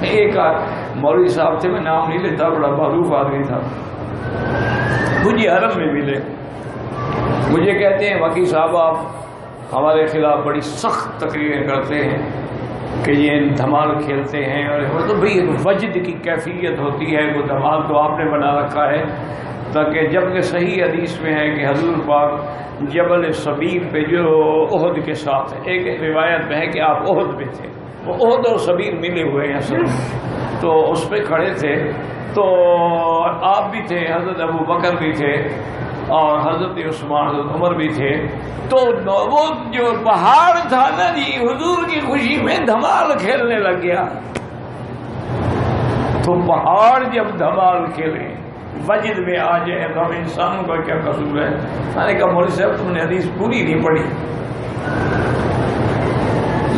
ایک مولوی صاحب تھے، میں نام نہیں لیتا، بڑا معروف آدمی تھا، مجھے حرم میں ملے، مجھے کہتے ہیں وکیل صاحب آپ ہمارے خلاف بڑی سخت تقریریں کرتے ہیں کہ یہ دھمال کھیلتے ہیں، اور تو بھئی وجد کی کیفیت ہوتی ہے، وہ دھمال تو آپ نے بنا رکھا ہے، تاکہ جبکہ صحیح حدیث میں ہے کہ حضور پاک جبل صبیر پہ جو احد کے ساتھ، ایک روایت میں ہے کہ آپ احد پہ تھے، وہ احد اور صبیر ملے ہوئے ہیں اصل میں، تو اس پہ کھڑے تھے، تو آپ بھی تھے، حضرت ابو بکر بھی تھے، اور حضرت عثمان، حضرت عمر بھی تھے، تو وہ جو پہاڑ تھا نا جی، حضور کی خوشی میں دھمال کھیلنے لگ گیا۔ تو پہاڑ جب دھمال کھیلے، وجد میں آ جائے، تو ہم انسانوں کا کیا قصور ہے؟ میں نے کہا مولوی صاحب تم نے حدیث پوری نہیں پڑھی،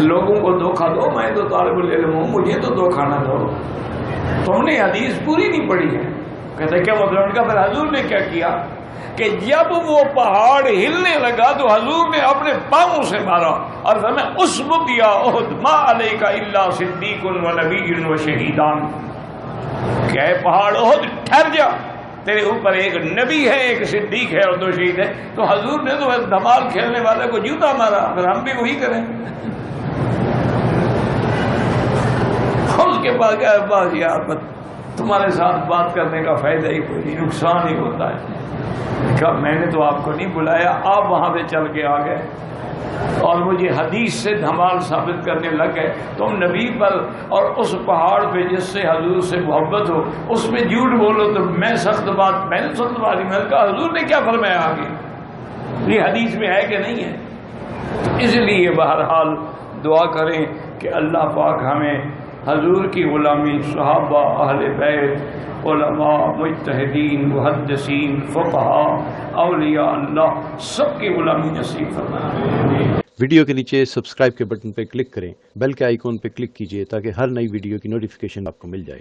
لوگوں کو دھوکہ دو، میں تو طالب العلم ہوں، مجھے تو دھوکہ نہ دو، تم نے حدیث پوری نہیں پڑھی ہے۔ کہتے کیا مطلب؟ ان کا پھر حضور نے کیا کیا کہ جب وہ پہاڑ ہلنے لگا تو حضور نے اپنے پاؤں سے مارا اور فرمایا اسبت یا احد ما علیک الا صدیق و نبی و شہیدان، کہ اے پہاڑ احد ٹھہر جا، تیرے اوپر ایک نبی ہے، ایک صدیق ہے اور دو شہید ہے۔ تو حضور نے تو دھمال کھیلنے والے کو جوتا مارا، پھر ہم بھی وہی کریں۔ اس کے بعد کیا بات یار، تمہارے ساتھ بات کرنے کا فائدہ ہی کوئی نہیں، نقصان ہی ہوتا ہے۔ کہا میں نے تو آپ کو نہیں بلایا، آپ وہاں پہ چل کے آ گئے اور مجھے حدیث سے دھمال ثابت کرنے لگ گئے، تم نبی پر اور اس پہاڑ پہ جس سے حضور سے محبت ہو اس میں جھوٹ بولو، تو میں سخت بات، میں نے سخت بات ہی، میں نے کہا حضور نے کیا فرمایا آگے، یہ حدیث میں ہے کہ نہیں ہے؟ اس لیے بہرحال دعا کریں کہ اللہ پاک ہمیں حضور کی غلامی، صحابہ، اہل بیت، علماء، مجتہدین، محدثین، فقہاء، اولیاء اللہ، سب کی غلامی نصیب فرمائے۔ ویڈیو کے نیچے سبسکرائب کے بٹن پہ کلک کریں، بیل کے آئیکن پہ کلک کیجئے تاکہ ہر نئی ویڈیو کی نوٹیفیکیشن آپ کو مل جائے۔